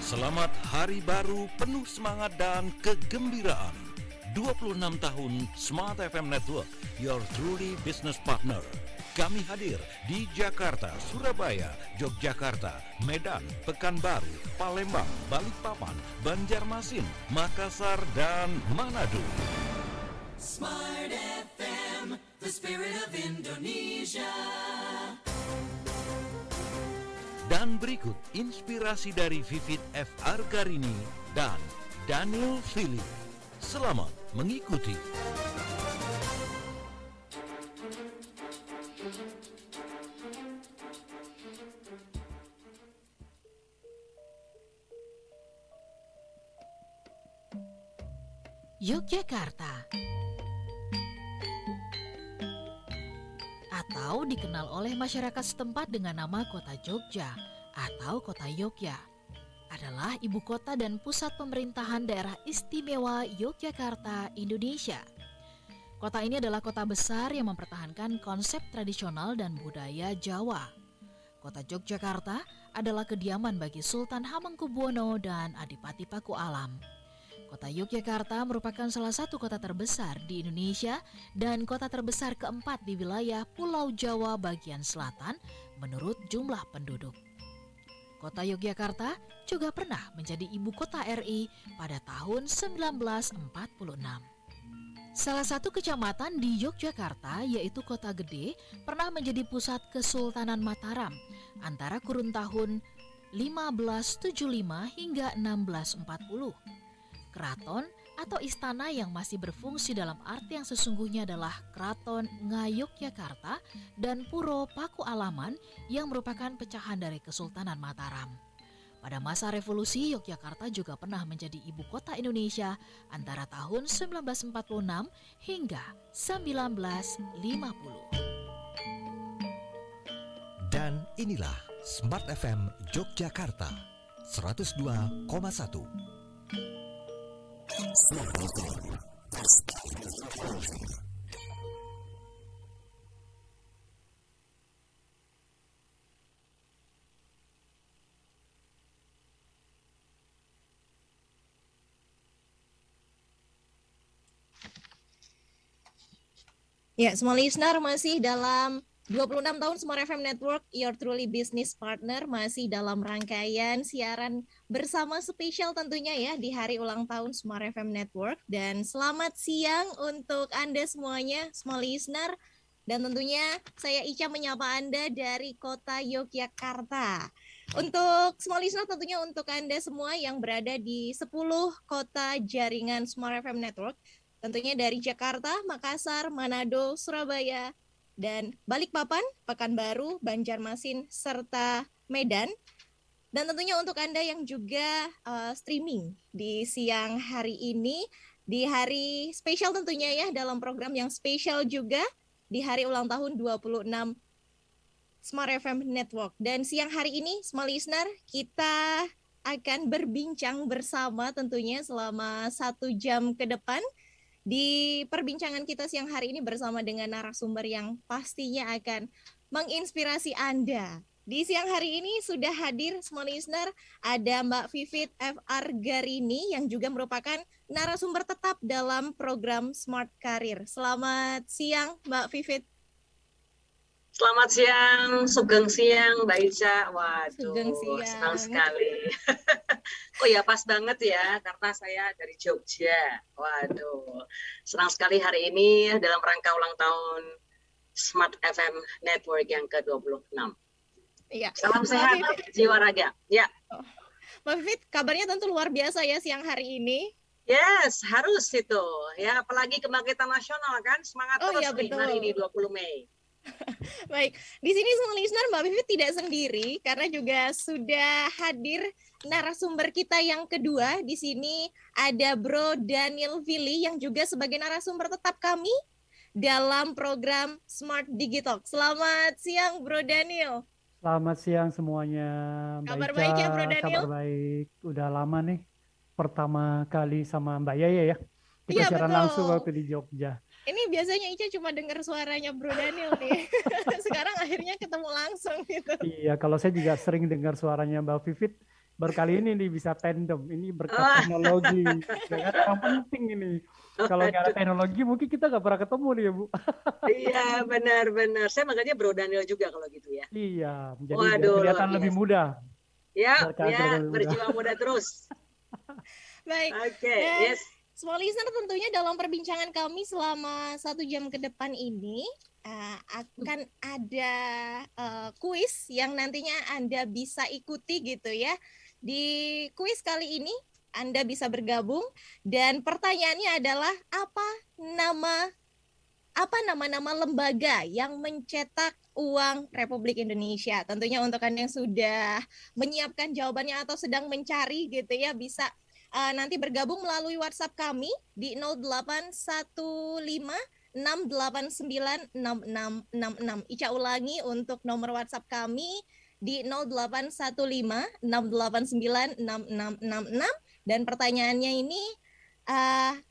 Selamat Hari Baru penuh semangat dan kegembiraan. 26 tahun Smart FM Network, your truly business partner. Kami hadir di Jakarta, Surabaya, Yogyakarta, Medan, Pekanbaru, Palembang, Balikpapan, Banjarmasin, Makassar, dan Manado. Smart FM, the spirit of Indonesia. Dan berikut inspirasi dari Vivit F. Argarini dan Daniel Philip. Selamat mengikuti. Yogyakarta, atau dikenal oleh masyarakat setempat dengan nama Kota Jogja atau Kota Yogya, adalah ibu kota dan pusat pemerintahan daerah istimewa Yogyakarta, Indonesia. Kota ini adalah kota besar yang mempertahankan konsep tradisional dan budaya Jawa. Kota Yogyakarta adalah kediaman bagi Sultan Hamengkubuwono dan Adipati Paku Alam. Kota Yogyakarta merupakan salah satu kota terbesar di Indonesia dan kota terbesar keempat di wilayah Pulau Jawa bagian selatan menurut jumlah penduduk. Kota Yogyakarta juga pernah menjadi ibu kota RI pada tahun 1946. Salah satu kecamatan di Yogyakarta yaitu Kota Gede pernah menjadi pusat Kesultanan Mataram antara kurun tahun 1575 hingga 1640. Keraton atau istana yang masih berfungsi dalam arti yang sesungguhnya adalah Keraton Ngayogyakarta dan Puro Paku Alaman yang merupakan pecahan dari Kesultanan Mataram. Pada masa revolusi, Yogyakarta juga pernah menjadi ibu kota Indonesia antara tahun 1946 hingga 1950. Dan inilah Smart FM Yogyakarta 102,1. Ya, semua listener masih dalam 26 tahun Smart FM Network, your truly business partner, masih dalam rangkaian siaran bersama spesial tentunya ya di hari ulang tahun Smart FM Network. Dan selamat siang untuk Anda semuanya, semua listener. Dan tentunya saya Ica menyapa Anda dari kota Yogyakarta. Untuk semua listener, tentunya untuk Anda semua yang berada di 10 kota jaringan Smart FM Network, tentunya dari Jakarta, Makassar, Manado, Surabaya, dan Balikpapan, Pekanbaru, Banjarmasin, serta Medan. Dan tentunya untuk Anda yang juga streaming di siang hari ini, di hari spesial tentunya ya, dalam program yang spesial juga, di hari ulang tahun 26 Smart FM Network. Dan siang hari ini, semua listener, kita akan berbincang bersama tentunya selama 1 jam ke depan. Di perbincangan kita siang hari ini bersama dengan narasumber yang pastinya akan menginspirasi Anda. Di siang hari ini sudah hadir semua listener, ada Mbak Vivit F. Argarini yang juga merupakan narasumber tetap dalam program Smart Career. Selamat siang Mbak Vivit. Selamat siang, sugeng siang Mbak Ica. Waduh, Sugeng siang. senang sekali. Oh ya, pas banget ya, karena saya dari Jogja. Waduh, senang sekali hari ini dalam rangka ulang tahun Smart FM Network yang ke-26. Iya. Salam sehat, jiwa raga. Ya. Mbak Vivit, kabarnya tentu luar biasa ya siang hari ini. Yes, harus itu. Ya, apalagi kebangkitan nasional kan, semangat terus iya, nih betul. hari ini 20 Mei. Baik, di sini semua listener Mbak Vivit tidak sendiri karena juga sudah hadir narasumber kita yang kedua. Di sini ada Bro Daniel Philly yang juga sebagai narasumber tetap kami dalam program Smart Digitalk. Selamat siang Bro Daniel. Selamat siang semuanya. Kabar Mbak baik Ica, ya, Bro Daniel? Kabar baik. Udah lama nih. Pertama kali sama Mbak Yaya ya. Kita Iya, siaran betul. langsung waktu di Jogja. Ini biasanya Ica cuma dengar suaranya Bro Daniel nih. Sekarang akhirnya ketemu langsung gitu. Iya, kalau saya juga sering dengar suaranya Mbak Vivit. baru kali ini nih bisa tandem. Ini berkat Wah, teknologi. Ya kan? Yang penting ini. Kalau nggak ada waduh. teknologi mungkin kita nggak pernah ketemu nih ya Bu. Iya, benar-benar. Saya manggilnya Bro Daniel juga kalau gitu ya. Iya, jadi biar Waduh, luar kelihatan lebih biasa. muda. Ya, Biar kelihatan ya, lebih muda. berjiwa muda terus. Baik. Oke, Dan yes. semua listener tentunya dalam perbincangan kami selama 1 jam ke depan ini akan ada kuis yang nantinya Anda bisa ikuti gitu ya. Di kuis kali ini Anda bisa bergabung dan pertanyaannya adalah apa nama-nama lembaga yang mencetak uang Republik Indonesia. Tentunya untuk Anda yang sudah menyiapkan jawabannya atau sedang mencari gitu ya, bisa nanti bergabung melalui WhatsApp kami di 0815 6896666. Ica ulangi untuk nomor WhatsApp kami di 0815 6896666. Dan pertanyaannya ini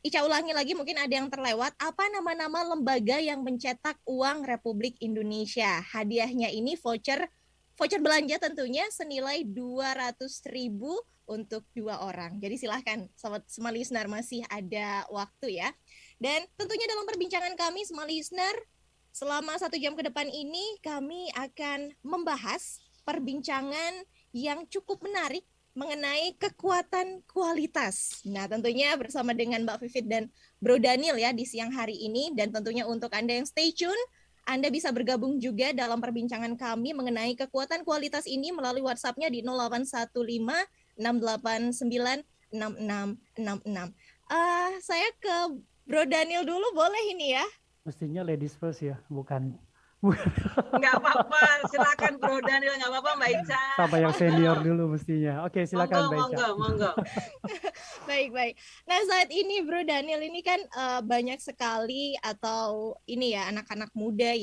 Ica ulangi lagi, mungkin ada yang terlewat. Apa nama-nama lembaga yang mencetak uang Republik Indonesia? Hadiahnya ini voucher belanja tentunya senilai 200.000 untuk 2 orang. Jadi silahkan sobat semua listener, masih ada waktu ya. Dan tentunya dalam perbincangan kami semua listener, selama 1 jam ke depan ini kami akan membahas perbincangan yang cukup menarik mengenai kekuatan kualitas. Nah, tentunya bersama dengan Mbak Vivit dan Bro Daniel ya di siang hari ini. Dan tentunya untuk Anda yang stay tune, Anda bisa bergabung juga dalam perbincangan kami mengenai kekuatan kualitas ini melalui WhatsApp-nya di 0815 6896666. Saya ke Bro Daniel dulu, boleh ini ya? Mestinya ladies first ya, bukan Nggak apa-apa, silakan Bro Daniel, nggak apa-apa Mbak Ica. sama yang senior dulu mestinya. Oke, silakan Mbak Ica. Monggo. Baik. Nah, saat ini Bro Daniel ini kan banyak sekali atau ini ya anak-anak muda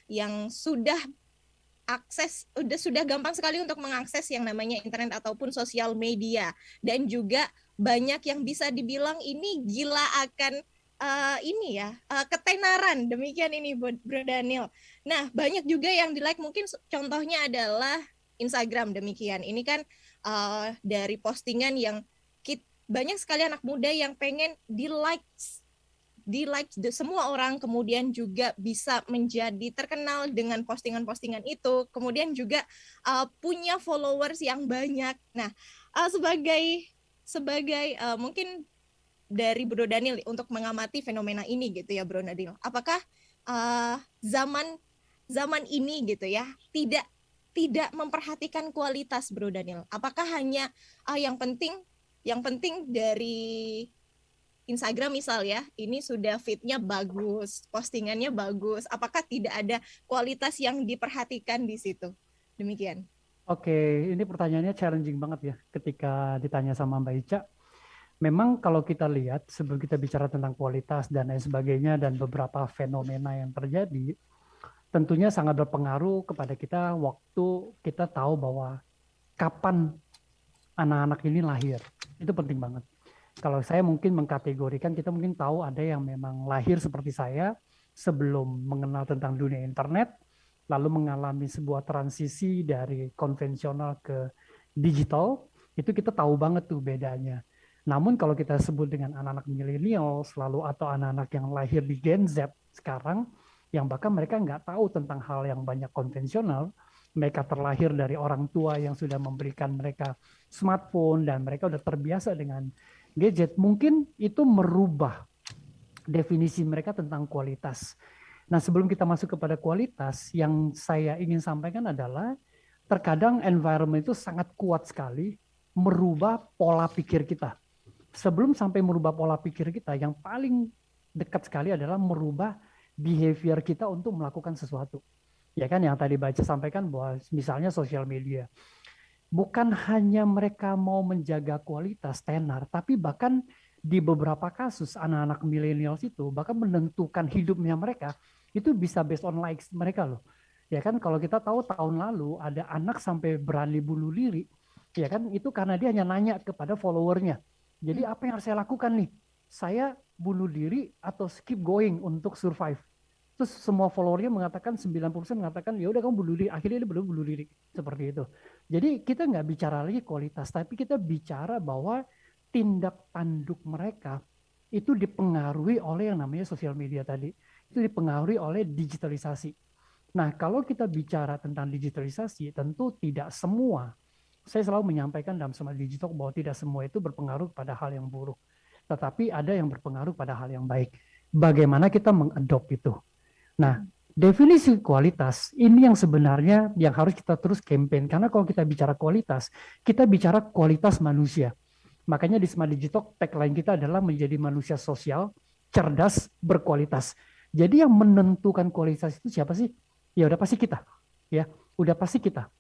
yang sudah sudah gampang sekali untuk mengakses yang namanya internet ataupun sosial media, dan juga banyak yang bisa dibilang ini gila akan ketenaran, demikian ini Bro Daniel. Nah, banyak juga yang di like, mungkin contohnya adalah Instagram, demikian. Ini kan dari postingan yang banyak sekali anak muda yang pengen di like semua orang, kemudian juga bisa menjadi terkenal dengan postingan-postingan itu, kemudian juga punya followers yang banyak. Nah, sebagai mungkin dari Bro Daniel untuk mengamati fenomena ini gitu ya Bro Daniel, apakah zaman ini gitu ya tidak memperhatikan kualitas Bro Daniel? Apakah hanya yang penting dari Instagram misal ya, ini sudah feed-nya bagus, postingannya bagus, apakah tidak ada kualitas yang diperhatikan di situ? Demikian. Oke, ini pertanyaannya challenging banget ya ketika ditanya sama Mbak Ica. Memang kalau kita lihat sebelum kita bicara tentang kualitas dan lain sebagainya dan beberapa fenomena yang terjadi, tentunya sangat berpengaruh kepada kita waktu kita tahu bahwa kapan anak-anak ini lahir. Itu penting banget. Kalau saya mungkin mengkategorikan, kita mungkin tahu ada yang memang lahir seperti saya sebelum mengenal tentang dunia internet, lalu mengalami sebuah transisi dari konvensional ke digital, itu kita tahu banget tuh bedanya. Namun kalau kita sebut dengan anak-anak milenial selalu atau anak-anak yang lahir di Gen Z sekarang, yang bahkan mereka nggak tahu tentang hal yang banyak konvensional, mereka terlahir dari orang tua yang sudah memberikan mereka smartphone dan mereka udah terbiasa dengan gadget, mungkin itu merubah definisi mereka tentang kualitas. Nah, sebelum kita masuk kepada kualitas, yang saya ingin sampaikan adalah terkadang environment itu sangat kuat sekali merubah pola pikir kita. Sebelum sampai merubah pola pikir kita, yang paling dekat sekali adalah merubah behavior kita untuk melakukan sesuatu. Ya kan, yang tadi baca sampaikan bahwa misalnya sosial media. Bukan hanya mereka mau menjaga kualitas tenar, tapi bahkan di beberapa kasus anak-anak milenials itu bahkan menentukan hidupnya mereka itu bisa based on likes mereka loh. Ya kan, kalau kita tahu tahun lalu ada anak sampai berani bunuh diri, ya kan, itu karena dia hanya nanya kepada followernya. Jadi apa yang harus saya lakukan nih? Saya bunuh diri atau keep going untuk survive? Terus semua followernya mengatakan 90% mengatakan ya udah kamu bunuh diri, akhirnya dia bunuh diri seperti itu. Jadi kita nggak bicara lagi kualitas, tapi kita bicara bahwa tindak tanduk mereka itu dipengaruhi oleh yang namanya sosial media tadi, itu dipengaruhi oleh digitalisasi. Nah kalau kita bicara tentang digitalisasi, tentu tidak semua. Saya selalu menyampaikan dalam Smart Digital bahwa tidak semua itu berpengaruh pada hal yang buruk, tetapi ada yang berpengaruh pada hal yang baik. Bagaimana kita mengadop itu? Nah, definisi kualitas ini yang sebenarnya yang harus kita terus campaign. Karena kalau kita bicara kualitas, kita bicara kualitas manusia. Makanya di Smart Digital tagline kita adalah menjadi manusia sosial, cerdas, berkualitas. Jadi yang menentukan kualitas itu siapa sih? Ya udah pasti kita. Ya, udah pasti kita.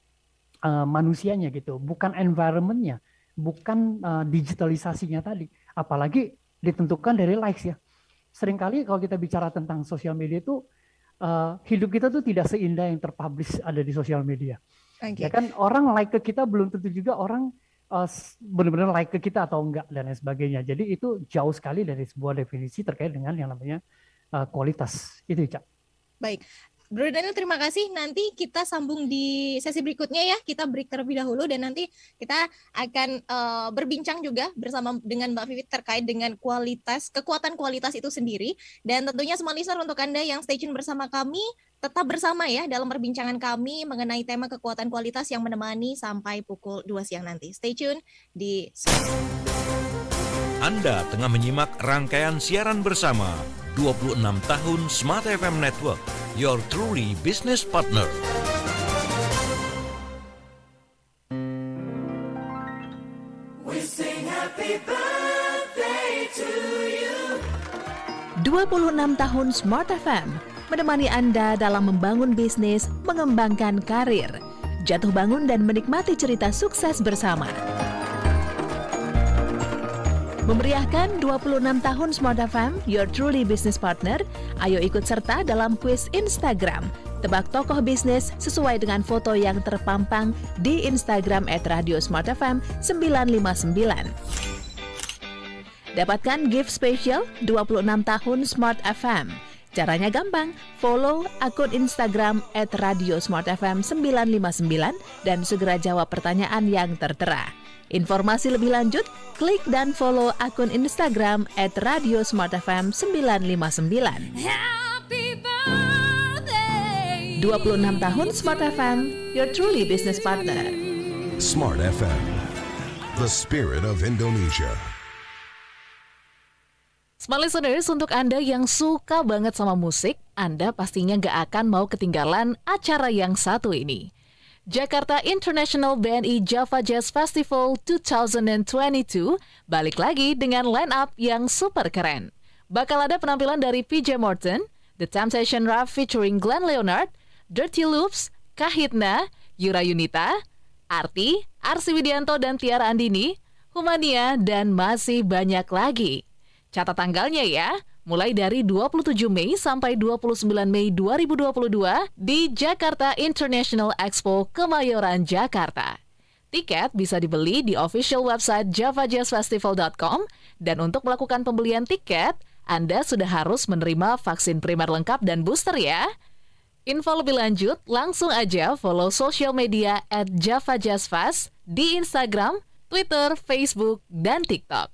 Manusianya gitu, bukan environment-nya, bukan digitalisasinya tadi. Apalagi ditentukan dari likes ya. Seringkali kalau kita bicara tentang sosial media itu hidup kita tuh tidak seindah yang terpublish ada di sosial media. Ya kan orang like ke kita belum tentu juga orang benar-benar like ke kita atau enggak dan lain sebagainya. Jadi itu jauh sekali dari sebuah definisi terkait dengan yang namanya kualitas. Itu Cak. Baik. Bro Daniel, terima kasih. Nanti kita sambung di sesi berikutnya ya. Kita break terlebih dahulu dan nanti kita akan berbincang juga bersama dengan Mbak Vivit terkait dengan kualitas, kekuatan kualitas itu sendiri. Dan tentunya semua listener, untuk Anda yang stay tune bersama kami, tetap bersama ya dalam perbincangan kami mengenai tema kekuatan kualitas yang menemani sampai pukul 2 siang nanti. Stay tune di... Anda tengah menyimak rangkaian siaran bersama 26 tahun Smart FM Network, your truly business partner. We sing happy birthday to you. 26 tahun Smart FM menemani Anda dalam membangun bisnis, mengembangkan karir, jatuh bangun dan menikmati cerita sukses bersama. Memeriahkan 26 tahun Smart FM, your truly business partner, ayo ikut serta dalam kuis Instagram. Tebak tokoh bisnis sesuai dengan foto yang terpampang di Instagram @radiosmartfm 959. Dapatkan gift spesial 26 tahun Smart FM. Caranya gampang, follow akun Instagram @radiosmartfm 959 dan segera jawab pertanyaan yang tertera. Informasi lebih lanjut, klik dan follow akun Instagram @radiosmartfm 959. Happy birthday. 26 tahun Smart FM, your truly business partner. Smart FM, the spirit of Indonesia. Smart listeners, untuk Anda yang suka banget sama musik, Anda pastinya gak akan mau ketinggalan acara yang satu ini. Jakarta International BNI Java Jazz Festival 2022 balik lagi dengan line-up yang super keren. Bakal ada penampilan dari PJ Morton, The Temptation Rap featuring Glenn Leonard, Dirty Loops, Kahitna, Yura Yunita, Arti, Arsy Widianto dan Tiara Andini, Humania, dan masih banyak lagi. Catat tanggalnya ya, mulai dari 27 Mei sampai 29 Mei 2022 di Jakarta International Expo Kemayoran, Jakarta. Tiket bisa dibeli di official website javajazzfestival.com dan untuk melakukan pembelian tiket, Anda sudah harus menerima vaksin primer lengkap dan booster ya. Info lebih lanjut, langsung aja follow social media @javajazzfest di Instagram, Twitter, Facebook, dan TikTok.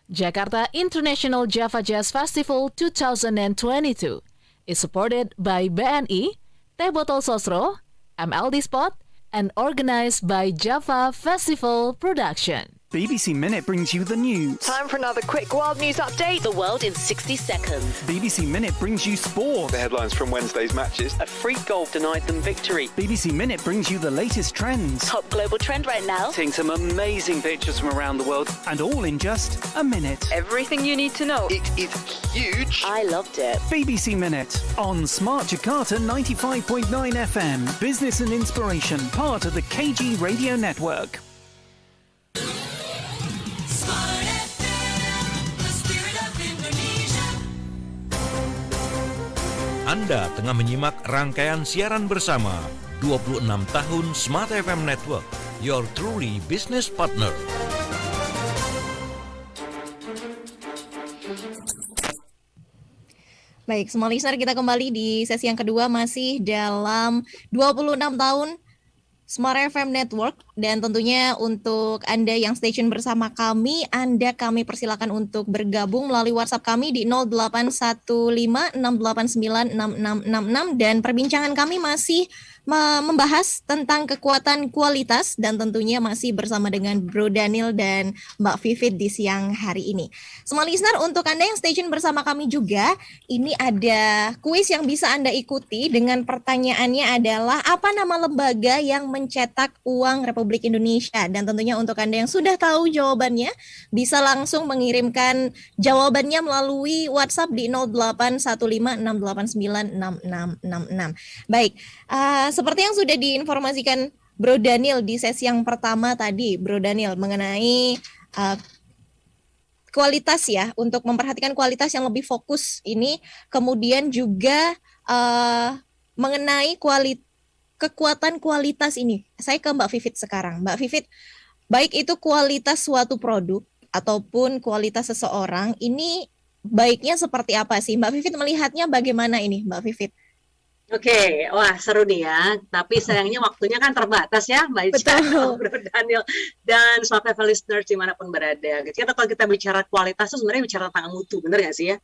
Jakarta International Java Jazz Festival 2022 is supported by BNI, Teh Botol Sosro, MLD Spot, and organized by Java Festival Production. BBC Minute brings you the news. Time for another quick world news update. The world in 60 seconds. BBC Minute brings you sport. The headlines from Wednesday's matches. A freak golf denied them victory. BBC Minute brings you the latest trends. Top global trend right now. Seeing some amazing pictures from around the world. And all in just a minute. Everything you need to know. It is huge. I loved it. BBC Minute on Smart Jakarta 95.9 FM. Business and inspiration, part of the KG Radio Network. Smart FM, the spirit of Indonesia. Anda tengah menyimak rangkaian siaran bersama 26 tahun Smart FM Network, your truly business partner. Baik, semua listener, kita kembali di sesi yang kedua masih dalam 26 tahun Smart FM Network, dan tentunya untuk Anda yang stay tune bersama kami, kami persilakan untuk bergabung melalui WhatsApp kami di 081568966666, dan perbincangan kami masih membahas tentang kekuatan kualitas, dan tentunya masih bersama dengan Bro Daniel dan Mbak Vivit di siang hari ini. Semua listener, untuk Anda yang stay tune bersama kami juga, ini ada kuis yang bisa Anda ikuti dengan pertanyaannya adalah apa nama lembaga yang mencetak uang Republik Indonesia, dan tentunya untuk Anda yang sudah tahu jawabannya bisa langsung mengirimkan jawabannya melalui WhatsApp di 081568966666. Baik, seperti yang sudah diinformasikan Bro Daniel di sesi yang pertama tadi, Bro Daniel, mengenai kualitas ya, untuk memperhatikan kualitas yang lebih fokus ini, kemudian juga mengenai kekuatan kualitas ini. Saya ke Mbak Vivit sekarang. Mbak Vivit, baik itu kualitas suatu produk ataupun kualitas seseorang, ini baiknya seperti apa sih? Mbak Vivit melihatnya bagaimana ini, Mbak Vivit? Oke, wah seru nih ya. Tapi sayangnya waktunya kan terbatas ya, Mbak Ica, Bro Daniel, dan Smart FM listeners dimanapun berada. Kita kalau kita bicara kualitas itu sebenarnya bicara tentang mutu, bener nggak sih ya?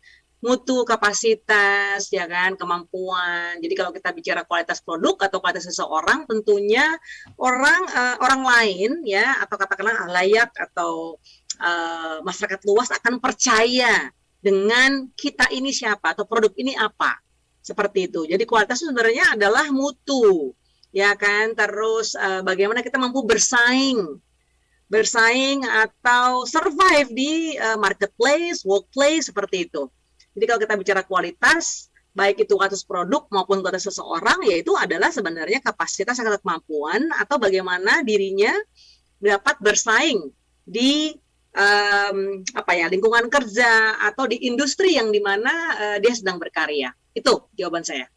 Mutu, kapasitas, ya kan, kemampuan. Jadi kalau kita bicara kualitas produk atau kualitas seseorang, tentunya orang lain ya, atau katakanlah halayak atau masyarakat luas akan percaya dengan kita ini siapa atau produk ini apa. Seperti itu. Jadi kualitas sebenarnya adalah mutu, ya kan. Terus bagaimana kita mampu bersaing atau survive di marketplace, workplace, seperti itu. Jadi kalau kita bicara kualitas, baik itu kualitas produk maupun kualitas seseorang, yaitu adalah sebenarnya kapasitas atau kemampuan atau bagaimana dirinya dapat bersaing di lingkungan kerja atau di industri yang dimana dia sedang berkarya. Itu jawaban saya.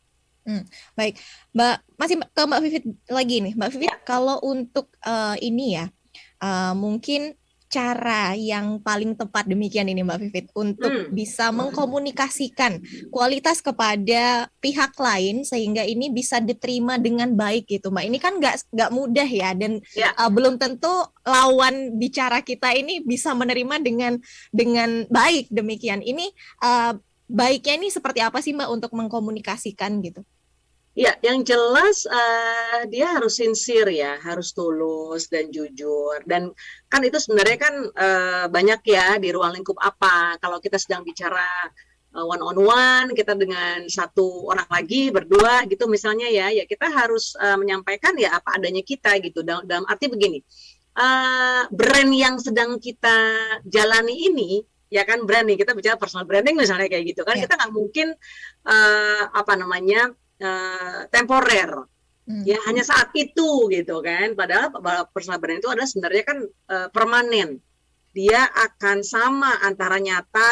Baik, Mbak, masih ke Mbak Vivit lagi nih, Mbak Vivit. Kalau untuk ini ya, mungkin cara yang paling tepat demikian ini Mbak Vivit untuk bisa mengkomunikasikan kualitas kepada pihak lain sehingga ini bisa diterima dengan baik gitu, Mbak. Ini kan nggak mudah ya, dan belum tentu lawan bicara kita ini bisa menerima dengan baik demikian. Ini baiknya ini seperti apa sih Mbak untuk mengkomunikasikan gitu? Ya, yang jelas dia harus sincere ya, harus tulus dan jujur. Dan kan itu sebenarnya kan banyak ya di ruang lingkup apa. Kalau kita sedang bicara one on one, kita dengan satu orang lagi berdua gitu misalnya ya kita harus menyampaikan ya apa adanya kita gitu. Dalam arti begini, brand yang sedang kita jalani ini, ya kan brand nih, kita bicara personal branding misalnya kayak gitu kan, kita nggak mungkin temporer, ya hanya saat itu gitu kan. Padahal personal branding itu adalah sebenarnya kan permanen. Dia akan sama antara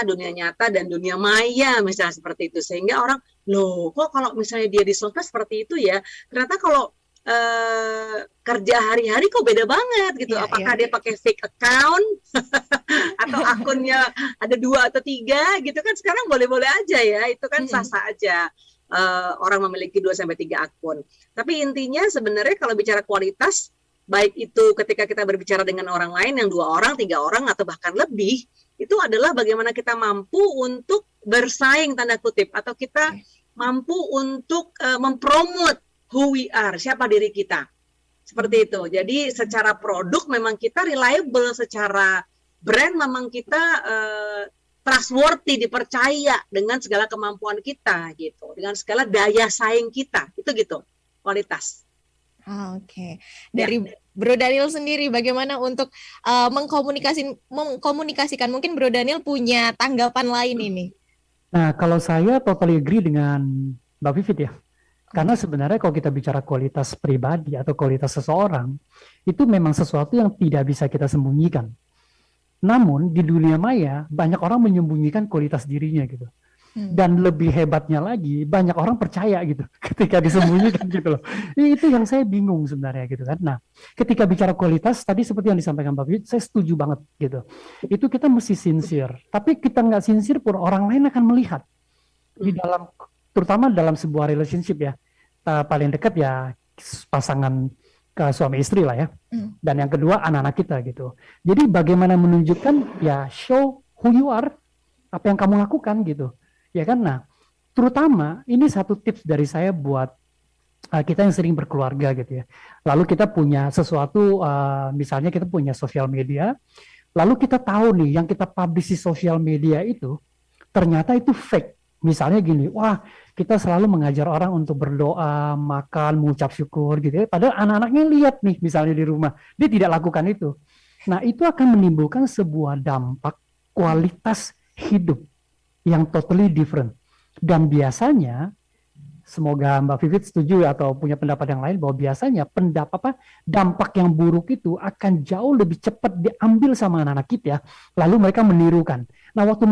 dunia nyata dan dunia maya misalnya seperti itu. Sehingga orang, loh kok kalau misalnya dia di sosmed seperti itu ya, ternyata kalau kerja hari-hari kok beda banget gitu. Apakah dia pakai fake account atau akunnya ada 2 atau 3 gitu kan, sekarang boleh-boleh aja ya, itu kan sah-sah aja. Orang memiliki 2-3 akun. Tapi intinya sebenarnya kalau bicara kualitas, baik itu ketika kita berbicara dengan orang lain yang 2 orang, 3 orang atau bahkan lebih, itu adalah bagaimana kita mampu untuk bersaing tanda kutip, atau kita mampu untuk mempromot who we are, siapa diri kita. Seperti itu. Jadi secara produk memang kita reliable, secara brand memang kita trustworthy, dipercaya dengan segala kemampuan kita gitu, dengan segala daya saing kita, itu gitu kualitas. Oke. Dari Bro Daniel sendiri bagaimana untuk mengkomunikasikan? Mungkin Bro Daniel punya tanggapan lain ini. Nah, kalau saya totally agree dengan Mbak Vivit ya. Karena sebenarnya kalau kita bicara kualitas pribadi atau kualitas seseorang, itu memang sesuatu yang tidak bisa kita sembunyikan. Namun di dunia maya banyak orang menyembunyikan kualitas dirinya gitu. Dan lebih hebatnya lagi, banyak orang percaya gitu ketika disembunyikan gitu loh. Itu yang saya bingung sebenarnya gitu kan. Nah, ketika bicara kualitas tadi seperti yang disampaikan Mbak Vivit, saya setuju banget gitu. Itu kita mesti sincere. Tapi kita nggak sincere pun orang lain akan melihat. di dalam, terutama dalam sebuah relationship ya, paling dekat ya pasangan ke suami istri lah ya. Dan yang kedua anak-anak kita gitu. Jadi bagaimana menunjukkan ya show who you are, apa yang kamu lakukan gitu. Ya kan? Nah, terutama ini satu tips dari saya buat kita yang sering berkeluarga gitu ya. Lalu kita punya sesuatu, misalnya kita punya sosial media, lalu kita tahu nih yang kita publish di sosial media itu ternyata itu fake. Misalnya gini, wah kita selalu mengajar orang untuk berdoa, makan, mengucap syukur gitu ya. Padahal anak-anaknya lihat nih misalnya di rumah, dia tidak lakukan itu. Nah itu akan menimbulkan sebuah dampak kualitas hidup yang totally different. Dan biasanya, semoga Mbak Vivit setuju atau punya pendapat yang lain, bahwa biasanya dampak yang buruk itu akan jauh lebih cepat diambil sama anak-anak kita, lalu mereka menirukan. Nah, waktu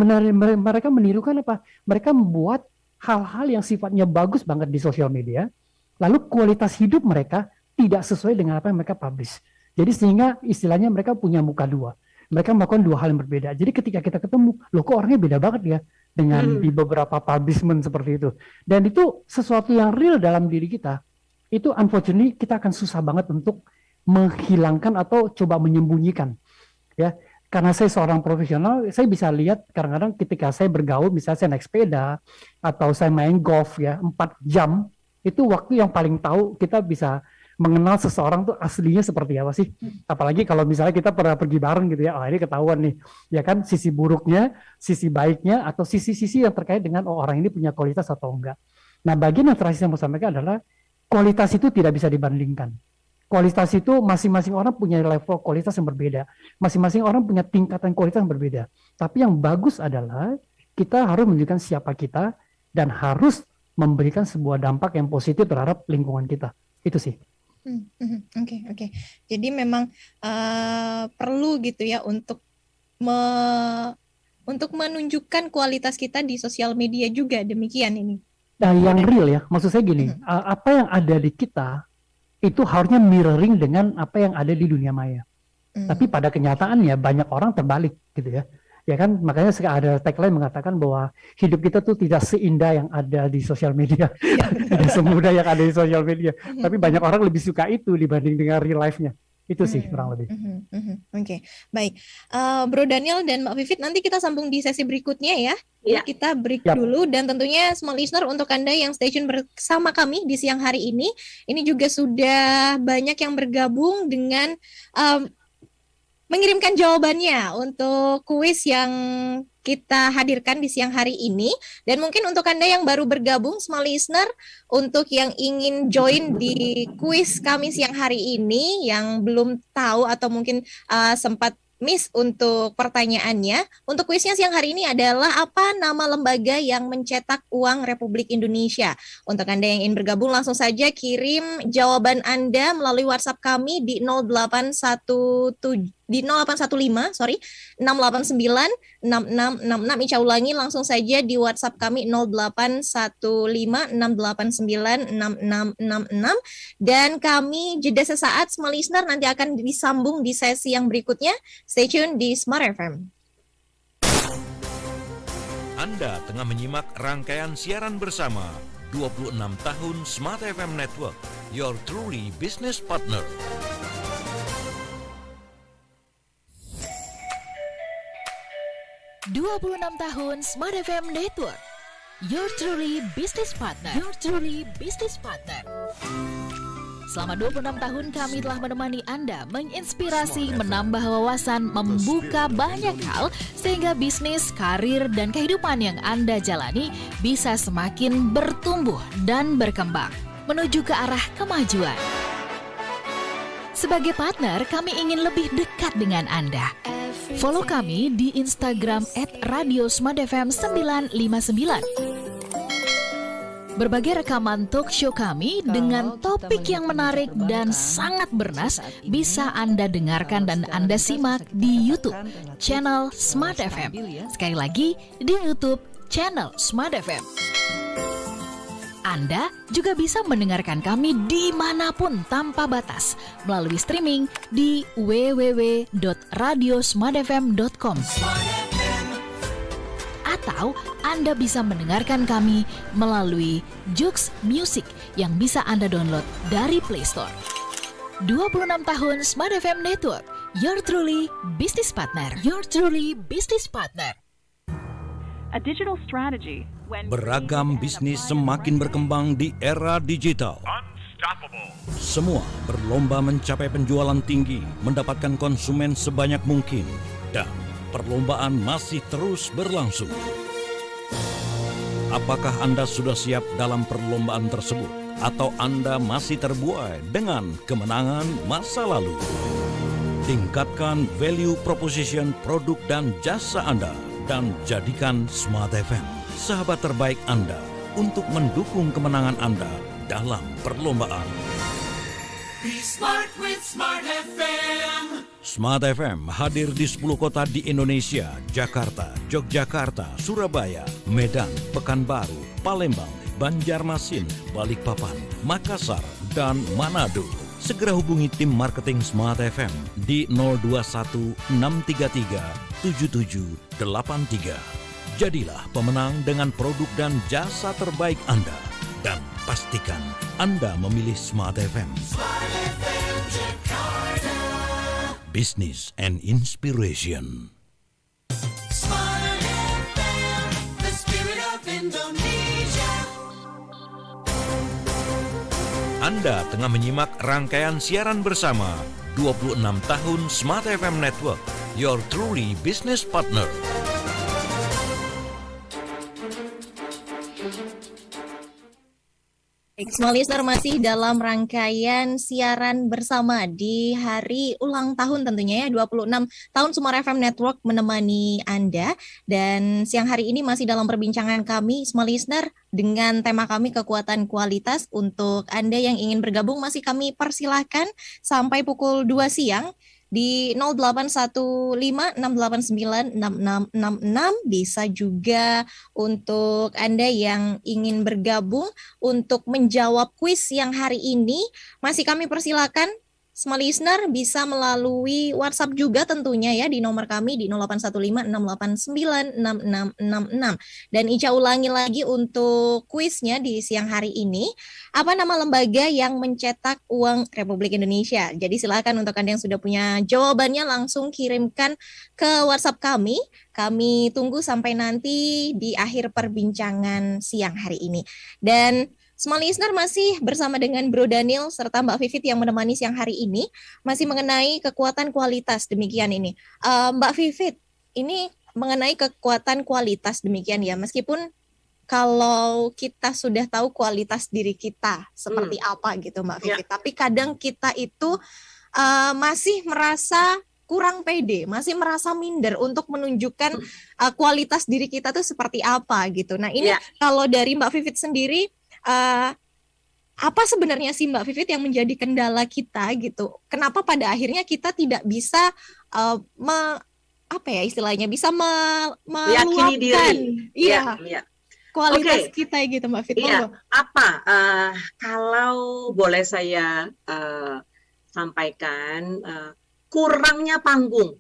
mereka menirukan apa? Mereka membuat hal-hal yang sifatnya bagus banget di sosial media, lalu kualitas hidup mereka tidak sesuai dengan apa yang mereka publish. Jadi sehingga istilahnya mereka punya muka dua. Mereka melakukan dua hal yang berbeda. Jadi ketika kita ketemu, loh kok orangnya beda banget ya dengan di beberapa publishment seperti itu. Dan itu sesuatu yang real dalam diri kita. Itu unfortunately kita akan susah banget untuk menghilangkan atau coba menyembunyikan. Ya. Karena saya seorang profesional, saya bisa lihat kadang-kadang ketika saya bergaul, misalnya saya naik sepeda atau saya main golf ya, 4 jam, itu waktu yang paling tahu kita bisa mengenal seseorang tuh aslinya seperti apa sih. Apalagi kalau misalnya kita pernah pergi bareng gitu ya, ini ketahuan nih, ya kan sisi buruknya, sisi baiknya, atau sisi-sisi yang terkait dengan orang ini punya kualitas atau enggak. Nah bagian yang terakhir yang mau sampaikan adalah kualitas itu tidak bisa dibandingkan. Kualitas itu masing-masing orang punya level kualitas yang berbeda. Masing-masing orang punya tingkatan kualitas yang berbeda. Tapi yang bagus adalah kita harus menunjukkan siapa kita dan harus memberikan sebuah dampak yang positif terhadap lingkungan kita. Itu sih. Oke. Jadi memang perlu gitu ya untuk menunjukkan kualitas kita di sosial media juga, demikian ini. Nah, yang real ya, maksud saya gini, apa yang ada di kita itu harusnya mirroring dengan apa yang ada di dunia maya. Tapi pada kenyataannya banyak orang terbalik gitu ya. Ya kan, makanya ada tagline mengatakan bahwa hidup kita tuh tidak seindah yang ada di sosial media, tidak semudah yang ada di sosial media. Tapi banyak orang lebih suka itu dibanding dengan real life-nya. Itu sih kurang lebih. Oke, baik. Bro Daniel dan Mbak Vivit, nanti kita sambung di sesi berikutnya ya. Kita break dulu, dan tentunya small listener, untuk Anda yang stay tune bersama kami di siang hari ini juga sudah banyak yang bergabung dengan mengirimkan jawabannya untuk kuis yang kita hadirkan di siang hari ini. Dan mungkin untuk Anda yang baru bergabung, small listener, untuk yang ingin join di kuis kami siang hari ini, yang belum tahu atau mungkin sempat miss untuk pertanyaannya, untuk kuisnya siang hari ini adalah apa nama lembaga yang mencetak uang Republik Indonesia. Untuk Anda yang ingin bergabung, langsung saja kirim jawaban Anda melalui WhatsApp kami di 0815 689 6666. Insya ulangi langsung saja di WhatsApp kami 0815 689 6666. Dan kami jeda sesaat, small listener, nanti akan disambung di sesi yang berikutnya. Stay tune di Smart FM. Anda tengah menyimak rangkaian siaran bersama 26 tahun Smart FM Network, your truly business partner. ...26 tahun Smart FM Network, your truly business partner. Your truly business partner. Selama 26 tahun kami telah menemani Anda, menginspirasi, menambah wawasan, membuka banyak hal, sehingga bisnis, karir, dan kehidupan yang Anda jalani bisa semakin bertumbuh dan berkembang menuju ke arah kemajuan. Sebagai partner, kami ingin lebih dekat dengan Anda. Follow kami di Instagram @radiosmartfm959. Berbagai rekaman talk show kami dengan topik yang menarik dan sangat bernas bisa Anda dengarkan dan Anda simak di YouTube channel Smart FM. Sekali lagi, di YouTube channel Smart FM. Anda juga bisa mendengarkan kami dimanapun tanpa batas melalui streaming di www.radiosmartfm.com atau Anda bisa mendengarkan kami melalui Joox Music yang bisa Anda download dari Play Store. 26 tahun Smart FM Network, your truly business partner. Your truly business partner. A digital strategy when Beragam bisnis semakin berkembang di era digital. Semua berlomba mencapai penjualan tinggi, mendapatkan konsumen sebanyak mungkin, dan perlombaan masih terus berlangsung. Apakah Anda sudah siap dalam perlombaan tersebut? Atau Anda masih terbuai dengan kemenangan masa lalu? Tingkatkan value proposition produk dan jasa Anda dan jadikan Smart FM sahabat terbaik Anda untuk mendukung kemenangan Anda dalam perlombaan. Be smart with Smart FM. Smart FM hadir di 10 kota di Indonesia: Jakarta, Yogyakarta, Surabaya, Medan, Pekanbaru, Palembang, Banjarmasin, Balikpapan, Makassar, dan Manado. Segera hubungi tim marketing Smart FM di 021 633 7783. Jadilah pemenang dengan produk dan jasa terbaik Anda. Dan pastikan Anda memilih Smart FM. Smart FM Jakarta. Business and Inspiration. Smart FM, the spirit of Indonesia. Anda tengah menyimak rangkaian siaran bersama 26 tahun Smart FM Network, your truly business partner. Small Listener masih dalam rangkaian siaran bersama di hari ulang tahun tentunya ya, 26 tahun Smart FM Network menemani Anda. Dan siang hari ini masih dalam perbincangan kami Small Listener dengan tema kami kekuatan kualitas. Untuk Anda yang ingin bergabung masih kami persilahkan sampai pukul 2 siang di 0815-689-6666. Bisa juga untuk Anda yang ingin bergabung untuk menjawab kuis yang hari ini, masih kami persilakan. Small Listener bisa melalui WhatsApp juga tentunya ya di nomor kami di 0815-689-6666. Dan Ica ulangi lagi untuk kuisnya di siang hari ini. Apa nama lembaga yang mencetak uang Republik Indonesia? Jadi silakan untuk Anda yang sudah punya jawabannya langsung kirimkan ke WhatsApp kami. Kami tunggu sampai nanti di akhir perbincangan siang hari ini. Dan Small Listener masih bersama dengan Bro Daniel serta Mbak Vivit yang menemani siang hari ini, masih mengenai kekuatan kualitas demikian ini. Mbak Vivit, ini mengenai kekuatan kualitas demikian ya, meskipun kalau kita sudah tahu kualitas diri kita seperti apa gitu Mbak Vivit, tapi kadang kita itu masih merasa kurang pede, masih merasa minder untuk menunjukkan kualitas diri kita tuh seperti apa gitu. Nah ini kalau dari Mbak Vivit sendiri, apa sebenarnya sih Mbak Vivit yang menjadi kendala kita gitu? Kenapa pada akhirnya kita tidak bisa bisa meyakini diri, kualitas kita gitu Mbak Vivit? Kalau boleh saya sampaikan, kurangnya panggung.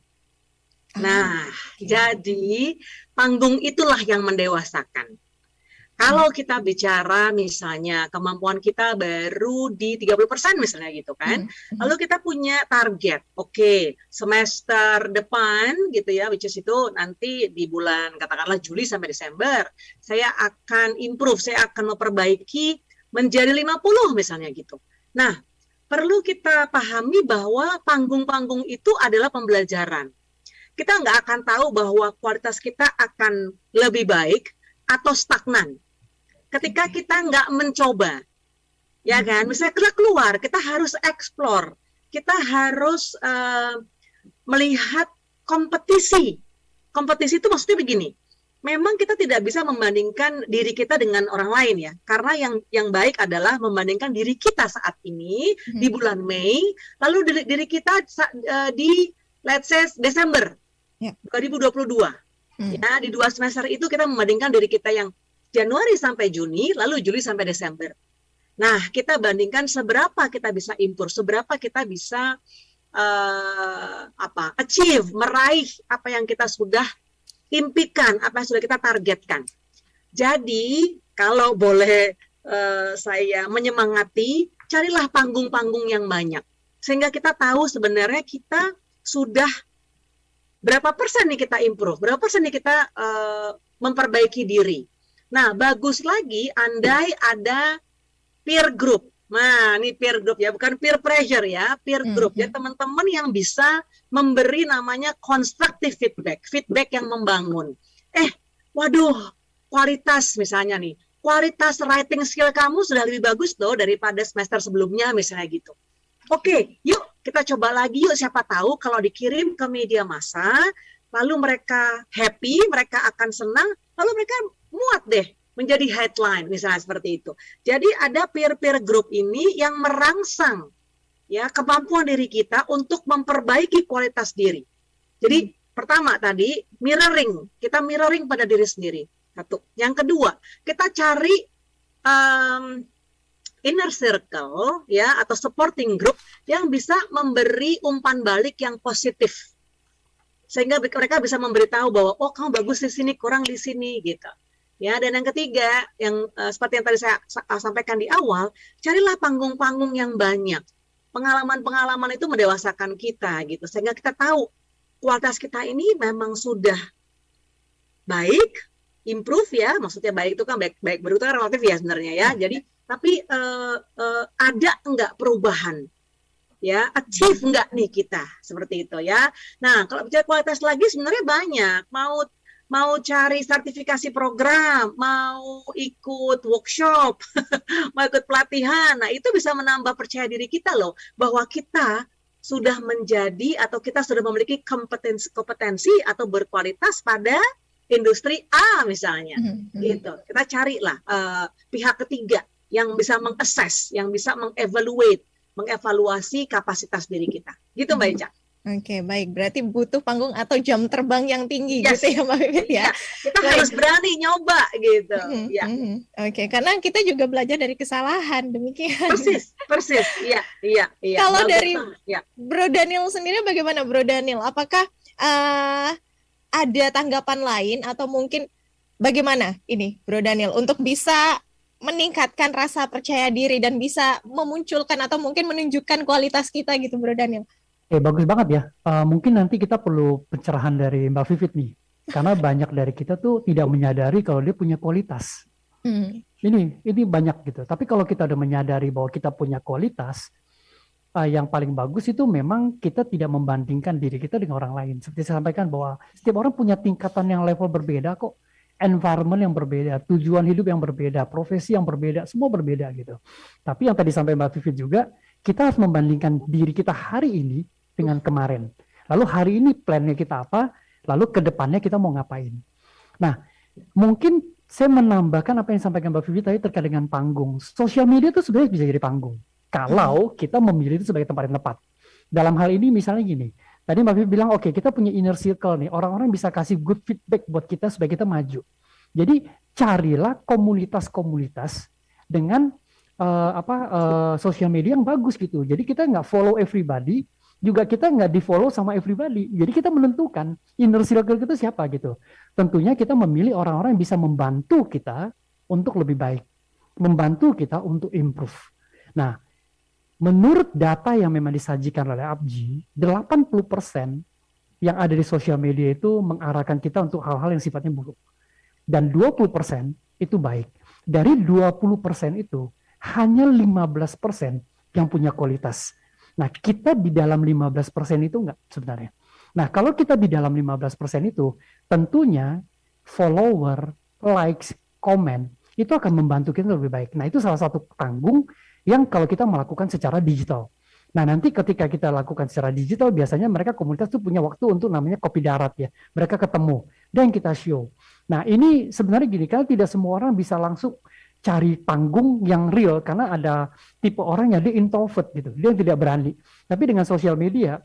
Nah, jadi panggung itulah yang mendewasakan. Kalau kita bicara misalnya kemampuan kita baru di 30% misalnya gitu kan. Lalu kita punya target, semester depan gitu ya, which is itu nanti di bulan katakanlah Juli sampai Desember, saya akan improve, saya akan memperbaiki menjadi 50 misalnya gitu. Nah, perlu kita pahami bahwa panggung-panggung itu adalah pembelajaran. Kita nggak akan tahu bahwa kualitas kita akan lebih baik atau stagnan ketika kita nggak mencoba, ya kan? Misalnya kita keluar, kita harus explore, kita harus melihat kompetisi. Kompetisi itu maksudnya begini, memang kita tidak bisa membandingkan diri kita dengan orang lain ya, karena yang baik adalah membandingkan diri kita saat ini di bulan Mei, lalu diri kita di let's say Desember 2022. Ya, di 2 semester itu kita membandingkan diri kita yang Januari sampai Juni, lalu Juli sampai Desember. Nah, kita bandingkan seberapa kita bisa improve, seberapa kita bisa achieve, meraih apa yang kita sudah impikan, apa yang sudah kita targetkan. Jadi kalau boleh saya menyemangati, carilah panggung-panggung yang banyak. Sehingga kita tahu sebenarnya kita sudah berapa persen nih kita improve, berapa persen nih kita memperbaiki diri. Nah, bagus lagi andai ada peer group. Nah, ini peer group ya, bukan peer pressure ya, peer group. Ya, teman-teman yang bisa memberi namanya constructive feedback, feedback yang membangun. Waduh, kualitas misalnya nih, kualitas writing skill kamu sudah lebih bagus loh daripada semester sebelumnya misalnya gitu. Oke, yuk kita coba lagi yuk, siapa tahu kalau dikirim ke media massa, lalu mereka happy, mereka akan senang, lalu mereka muat deh menjadi headline misalnya seperti itu. Jadi ada peer-peer group ini yang merangsang ya kemampuan diri kita untuk memperbaiki kualitas diri. Jadi pertama tadi mirroring, kita mirroring pada diri sendiri. Satu. Yang kedua, kita cari inner circle ya atau supporting group yang bisa memberi umpan balik yang positif. Sehingga mereka bisa memberitahu bahwa oh kamu bagus di sini, kurang di sini gitu. Ya, dan yang ketiga yang seperti yang tadi saya sampaikan di awal, carilah panggung-panggung yang banyak. Pengalaman-pengalaman itu mendewasakan kita gitu. Sehingga kita tahu kualitas kita ini memang sudah baik, improve ya, maksudnya baik itu kan baik baru itu kan relatif ya sebenarnya ya. Jadi tapi ada enggak perubahan? Ya, achieve enggak nih kita seperti itu ya. Nah, kalau bicara kualitas lagi sebenarnya banyak. Mau cari sertifikasi program, mau ikut workshop, mau ikut pelatihan. Nah, itu bisa menambah percaya diri kita loh bahwa kita sudah menjadi atau kita sudah memiliki kompetensi atau berkualitas pada industri A misalnya, gitu. Kita carilah pihak ketiga yang bisa meng-assess, yang bisa mengevaluasi kapasitas diri kita, gitu Mbak Ica. Oke, baik. Berarti butuh panggung atau jam terbang yang tinggi gitu ya Mbak Vivit ya. Kita harus berani nyoba gitu. Oke, karena kita juga belajar dari kesalahan, demikian. Persis. Iya. Kalau dari Bro Daniel sendiri bagaimana Bro Daniel? Apakah ada tanggapan lain atau mungkin bagaimana ini Bro Daniel untuk bisa meningkatkan rasa percaya diri dan bisa memunculkan atau mungkin menunjukkan kualitas kita gitu Bro Daniel? Bagus banget ya. Mungkin nanti kita perlu pencerahan dari Mbak Vivit nih. Karena banyak dari kita tuh tidak menyadari kalau dia punya kualitas. Ini banyak gitu. Tapi kalau kita udah menyadari bahwa kita punya kualitas, yang paling bagus itu memang kita tidak membandingkan diri kita dengan orang lain. Seperti saya sampaikan bahwa setiap orang punya tingkatan yang level berbeda kok. Environment yang berbeda, tujuan hidup yang berbeda, profesi yang berbeda, semua berbeda gitu. Tapi yang tadi sampai Mbak Vivit juga, kita harus membandingkan diri kita hari ini dengan kemarin. Lalu hari ini plannya kita apa, lalu ke depannya kita mau ngapain. Nah, mungkin saya menambahkan apa yang disampaikan Mbak Vivi tadi terkait dengan panggung. Sosial media itu sebenarnya bisa jadi panggung. Kalau kita memilih itu sebagai tempat yang tepat. Dalam hal ini misalnya gini, tadi Mbak Vivi bilang oke, kita punya inner circle nih, orang-orang bisa kasih good feedback buat kita supaya kita maju. Jadi carilah komunitas-komunitas dengan sosial media yang bagus gitu. Jadi kita nggak follow everybody, juga kita nggak di follow sama everybody. Jadi kita menentukan inner circle kita siapa gitu. Tentunya kita memilih orang-orang yang bisa membantu kita untuk lebih baik, membantu kita untuk improve. Nah, menurut data yang memang disajikan oleh APJI, 80% yang ada di sosial media itu mengarahkan kita untuk hal-hal yang sifatnya buruk. Dan 20% itu baik. Dari 20% itu, hanya 15% yang punya kualitas. Nah, kita di dalam 15% itu enggak sebenarnya. Nah, kalau kita di dalam 15% itu, tentunya follower, likes, komen, itu akan membantu kita lebih baik. Nah, itu salah satu panggung yang kalau kita melakukan secara digital. Nah, nanti ketika kita lakukan secara digital, biasanya mereka komunitas itu punya waktu untuk namanya kopi darat ya. Mereka ketemu, dan kita show. Nah, ini sebenarnya gini, karena tidak semua orang bisa langsung cari panggung yang real, karena ada tipe orang yang dia introvert gitu, dia tidak berani. Tapi dengan sosial media,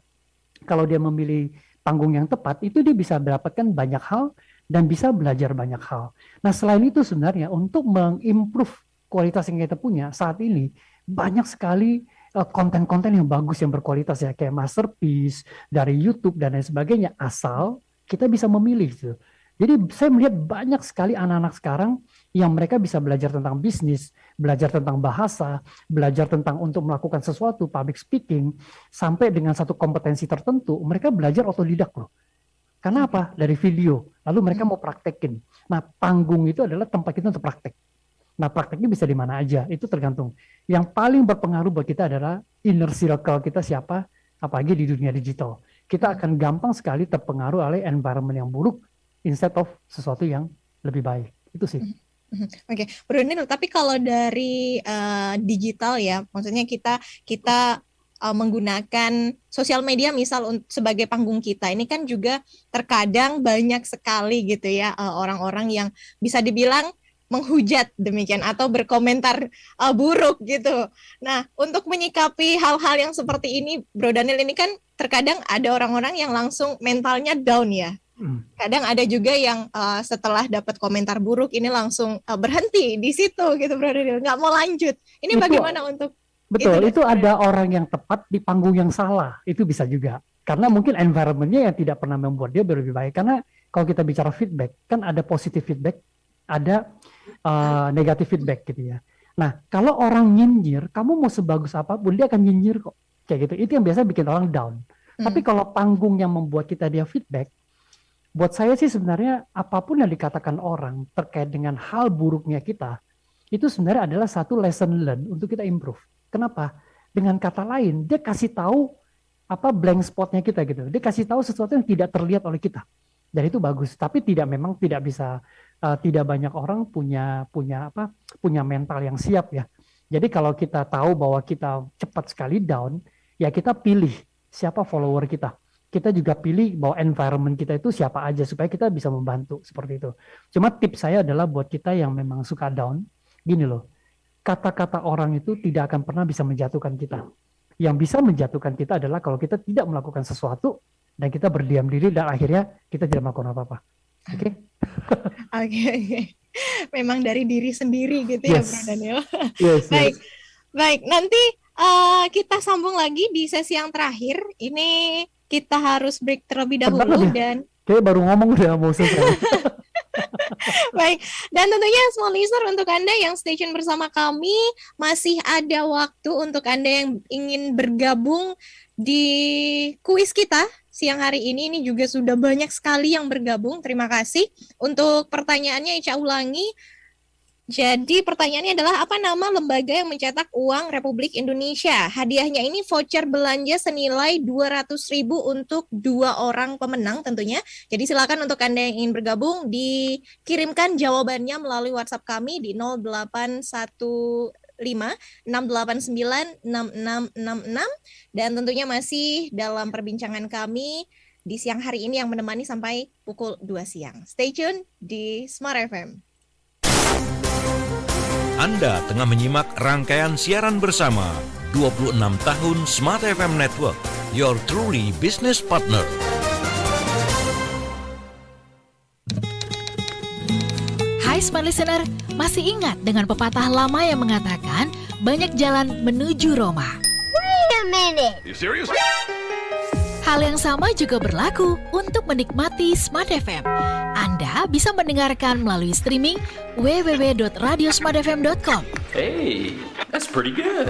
kalau dia memilih panggung yang tepat, itu dia bisa mendapatkan banyak hal dan bisa belajar banyak hal. Nah, selain itu sebenarnya untuk mengimprove kualitas yang kita punya saat ini, banyak sekali konten-konten yang bagus yang berkualitas ya, kayak masterpiece dari YouTube dan lain sebagainya, asal kita bisa memilih gitu. Jadi saya melihat banyak sekali anak-anak sekarang yang mereka bisa belajar tentang bisnis, belajar tentang bahasa, belajar tentang untuk melakukan sesuatu, public speaking, sampai dengan satu kompetensi tertentu, mereka belajar otodidak loh. Karena apa? Dari video. Lalu mereka mau praktekin. Nah, panggung itu adalah tempat kita untuk praktek. Nah, prakteknya bisa di mana aja, itu tergantung. Yang paling berpengaruh buat kita adalah inner circle kita siapa, apalagi di dunia digital. Kita akan gampang sekali terpengaruh oleh environment yang buruk instead of sesuatu yang lebih baik. Itu sih. Oke, Bro Daniel, tapi kalau dari digital ya, maksudnya kita menggunakan sosial media misal sebagai panggung kita, ini kan juga terkadang banyak sekali gitu ya orang-orang yang bisa dibilang menghujat demikian atau berkomentar buruk gitu. Nah, untuk menyikapi hal-hal yang seperti ini, Bro Daniel, ini kan terkadang ada orang-orang yang langsung mentalnya down ya. Kadang ada juga yang setelah dapat komentar buruk ini langsung berhenti di situ gitu, Bro Daniel, nggak mau lanjut. Ini bagaimana untuk betul, itu ada orang yang tepat di panggung yang salah, itu bisa juga. Karena mungkin environment-nya yang tidak pernah membuat dia lebih baik. Karena kalau kita bicara feedback, kan ada positive feedback, ada negative feedback gitu ya. Nah, kalau orang nyinyir, kamu mau sebagus apapun, dia akan nyinyir kok. Kayak gitu, itu yang biasa bikin orang down. Tapi kalau panggung yang membuat kita dia feedback, buat saya sih sebenarnya apapun yang dikatakan orang terkait dengan hal buruknya kita, itu sebenarnya adalah satu lesson learn untuk kita improve. Kenapa? Dengan kata lain, dia kasih tahu apa blank spotnya kita gitu. Dia kasih tahu sesuatu yang tidak terlihat oleh kita. Dan itu bagus. Tapi memang tidak bisa, tidak banyak orang punya mental yang siap ya. Jadi kalau kita tahu bahwa kita cepat sekali down, ya kita pilih siapa follower kita. Kita juga pilih bahwa environment kita itu siapa aja supaya kita bisa membantu seperti itu. Cuma tips saya adalah buat kita yang memang suka down, gini loh. Kata-kata orang itu tidak akan pernah bisa menjatuhkan kita. Yang bisa menjatuhkan kita adalah kalau kita tidak melakukan sesuatu dan kita berdiam diri dan akhirnya kita tidak melakukan apa-apa. Oke? Oke. Memang dari diri sendiri gitu ya, Bro Daniel. Yes. Baik. Nanti kita sambung lagi di sesi yang terakhir. Ini kita harus break terlebih dahulu dan kayak baru ngomong udah mau selesai. Baik, dan tentunya small listener, untuk Anda yang station bersama kami, masih ada waktu untuk Anda yang ingin bergabung di kuis kita siang hari ini. Ini juga sudah banyak sekali yang bergabung, terima kasih. Untuk pertanyaannya Ica ulangi. Jadi pertanyaannya adalah, apa nama lembaga yang mencetak uang Republik Indonesia? Hadiahnya ini voucher belanja senilai 200.000 untuk 2 orang pemenang tentunya. Jadi silakan untuk Anda yang ingin bergabung, dikirimkan jawabannya melalui WhatsApp kami di 0815-689-6666. Dan tentunya masih dalam perbincangan kami di siang hari ini yang menemani sampai pukul 2 siang. Stay tune di Smart FM. Anda tengah menyimak rangkaian siaran bersama 26 tahun Smart FM Network, your truly business partner. Hai Smart Listener, masih ingat dengan pepatah lama yang mengatakan banyak jalan menuju Roma? Wait a minute. You serious? Hal yang sama juga berlaku untuk menikmati Smart FM. Anda bisa mendengarkan melalui streaming www.radiosmartfm.com, Hey, that's pretty good.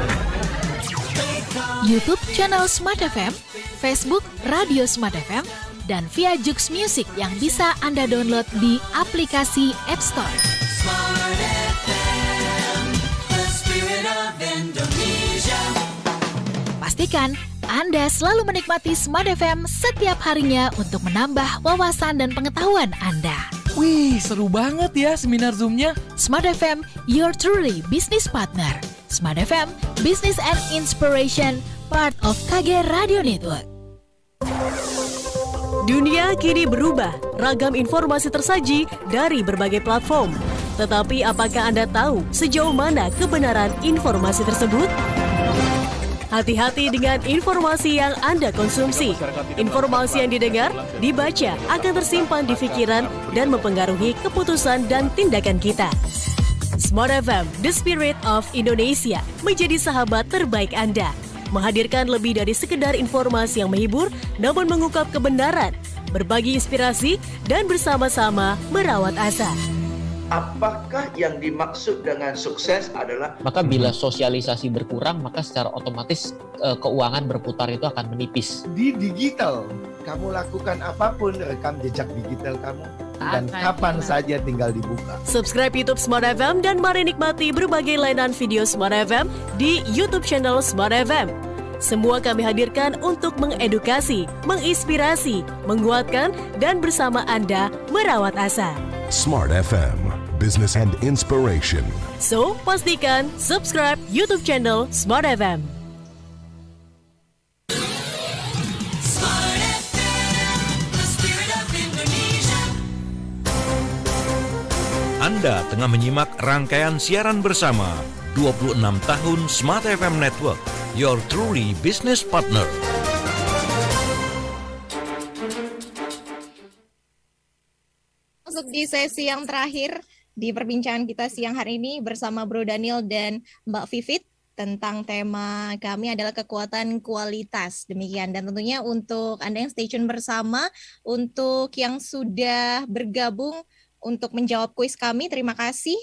YouTube channel Smart FM, Facebook Radio Smart FM, dan via Joox Music yang bisa Anda download di aplikasi App Store. Smart FM, the spirit of Indonesia. Pastikan Anda selalu menikmati Smart FM setiap harinya untuk menambah wawasan dan pengetahuan Anda. Wih, seru banget ya seminar Zoom-nya. Smart FM, your truly business partner. Smart FM, Business and Inspiration, part of KG Radio Network. Dunia kini berubah, ragam informasi tersaji dari berbagai platform. Tetapi apakah Anda tahu sejauh mana kebenaran informasi tersebut? Hati-hati dengan informasi yang Anda konsumsi. Informasi yang didengar, dibaca akan tersimpan di pikiran dan mempengaruhi keputusan dan tindakan kita. Smart FM, the spirit of Indonesia, menjadi sahabat terbaik Anda. Menghadirkan lebih dari sekedar informasi yang menghibur, namun mengungkap kebenaran, berbagi inspirasi, dan bersama-sama merawat asa. Apakah yang dimaksud dengan sukses adalah maka bila sosialisasi berkurang, maka secara otomatis keuangan berputar itu akan menipis. Di digital, kamu lakukan apapun, rekam jejak digital kamu, dan kapan saja tinggal dibuka. Subscribe YouTube Smart FM dan mari nikmati berbagai layanan video Smart FM di YouTube channel Smart FM. Semua kami hadirkan untuk mengedukasi, menginspirasi, menguatkan, dan bersama Anda merawat asa. Smart FM, Business and Inspiration. So, pastikan subscribe YouTube channel Smart FM. Smart FM, the spirit of Indonesia. Anda tengah menyimak rangkaian siaran bersama 26 tahun Smart FM Network, your truly business partner. Masuk di sesi yang terakhir di perbincangan kita siang hari ini bersama Bro Daniel dan Mbak Vivit tentang tema kami adalah kekuatan kualitas. Demikian, dan tentunya untuk Anda yang stay tune bersama, untuk yang sudah bergabung untuk menjawab kuis kami, terima kasih.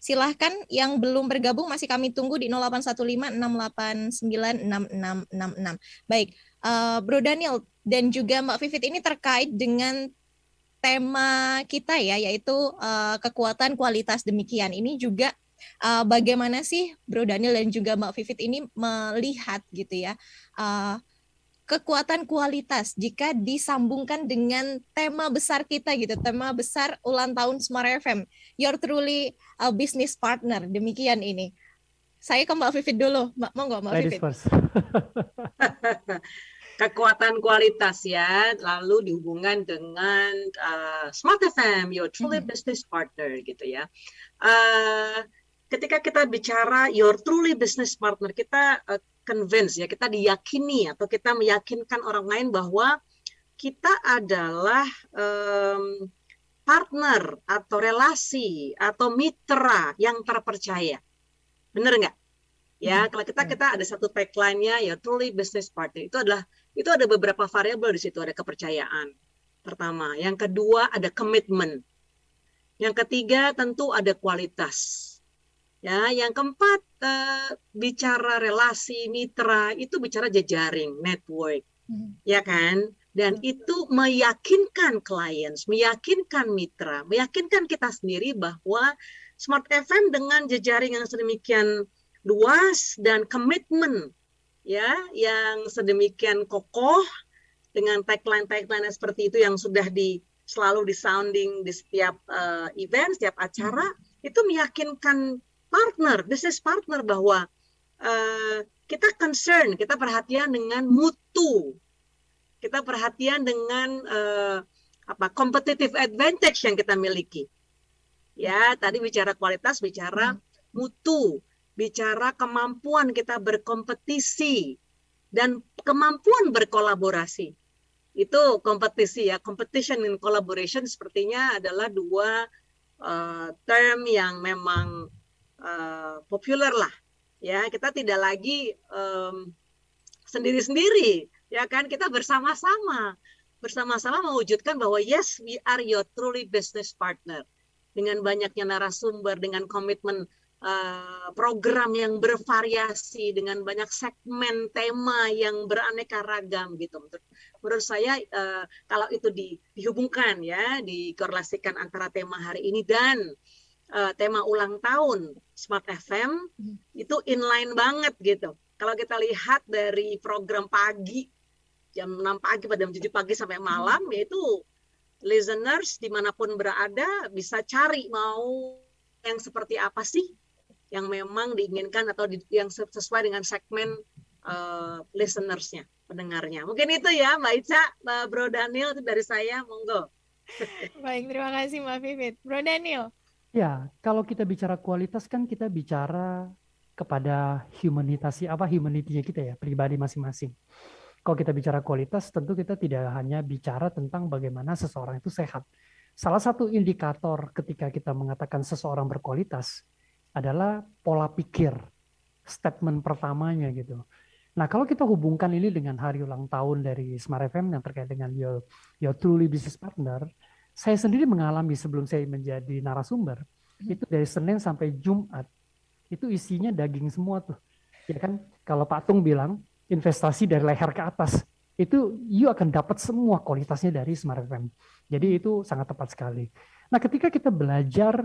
Silahkan yang belum bergabung masih kami tunggu di 0815-689-6666. Baik, Bro Daniel dan juga Mbak Vivit, ini terkait dengan tema kita ya, yaitu kekuatan kualitas. Demikian, ini juga bagaimana sih Bro Daniel dan juga Mbak Vivit ini melihat gitu ya, kekuatan kualitas jika disambungkan dengan tema besar kita gitu, tema besar ulang tahun Smart FM, your truly business partner. Demikian ini. Saya ke Mbak Vivit dulu. Monggo Mbak Vivit. Ladies first. Kekuatan kualitas ya, lalu dihubungkan dengan Smart FM, your truly business partner gitu ya. Ketika kita bicara your truly business partner, kita convince ya, kita diyakini atau kita meyakinkan orang lain bahwa kita adalah partner atau relasi atau mitra yang terpercaya. Bener nggak? Ya, kalau kita ada satu tagline-nya ya truly business partner, itu ada beberapa variabel di situ. Ada kepercayaan pertama, yang kedua ada komitmen, yang ketiga tentu ada kualitas, ya, yang keempat bicara relasi mitra itu bicara jejaring network, ya kan, dan itu meyakinkan klien, meyakinkan mitra, meyakinkan kita sendiri bahwa Smart FM dengan jejaring yang sedemikian luas dan komitmen ya yang sedemikian kokoh, dengan tagline seperti itu yang sudah selalu disounding di setiap event, setiap acara, itu meyakinkan business partner bahwa kita concern, kita perhatian dengan mutu, kita perhatian dengan competitive advantage yang kita miliki. Ya, tadi bicara kualitas, bicara mutu, bicara kemampuan kita berkompetisi dan kemampuan berkolaborasi. Itu kompetisi ya, competition and collaboration sepertinya adalah dua term yang memang populer lah. Ya, kita tidak lagi sendiri-sendiri, ya kan, kita bersama-sama mewujudkan bahwa yes, we are your truly business partner. Dengan banyaknya narasumber, dengan komitmen program yang bervariasi, dengan banyak segmen tema yang beraneka ragam gitu. Menurut saya kalau itu dihubungkan ya, dikorelasikan antara tema hari ini dan tema ulang tahun Smart FM, itu inline banget gitu. Kalau kita lihat dari program pagi jam 6 pagi pada jam 7 pagi sampai malam, yaitu listeners dimanapun berada bisa cari mau yang seperti apa sih yang memang diinginkan atau yang sesuai dengan segmen listenersnya, pendengarnya. Mungkin itu ya Mbak Ica, Bro Daniel, itu dari saya, monggo. Baik, terima kasih Mbak Vivit. Bro Daniel. Ya, kalau kita bicara kualitas kan kita bicara kepada humanity-nya kita ya, pribadi masing-masing. Kalau kita bicara kualitas, tentu kita tidak hanya bicara tentang bagaimana seseorang itu sehat. Salah satu indikator ketika kita mengatakan seseorang berkualitas adalah pola pikir, statement pertamanya gitu. Nah, kalau kita hubungkan ini dengan hari ulang tahun dari Smart FM yang terkait dengan Your Truly Business Partner, saya sendiri mengalami sebelum saya menjadi narasumber, itu dari Senin sampai Jumat, itu isinya daging semua tuh. Ya kan, kalau Pak Tung bilang, investasi dari leher ke atas, itu you akan dapat semua kualitasnya dari Smart FM. Jadi itu sangat tepat sekali. Nah, ketika kita belajar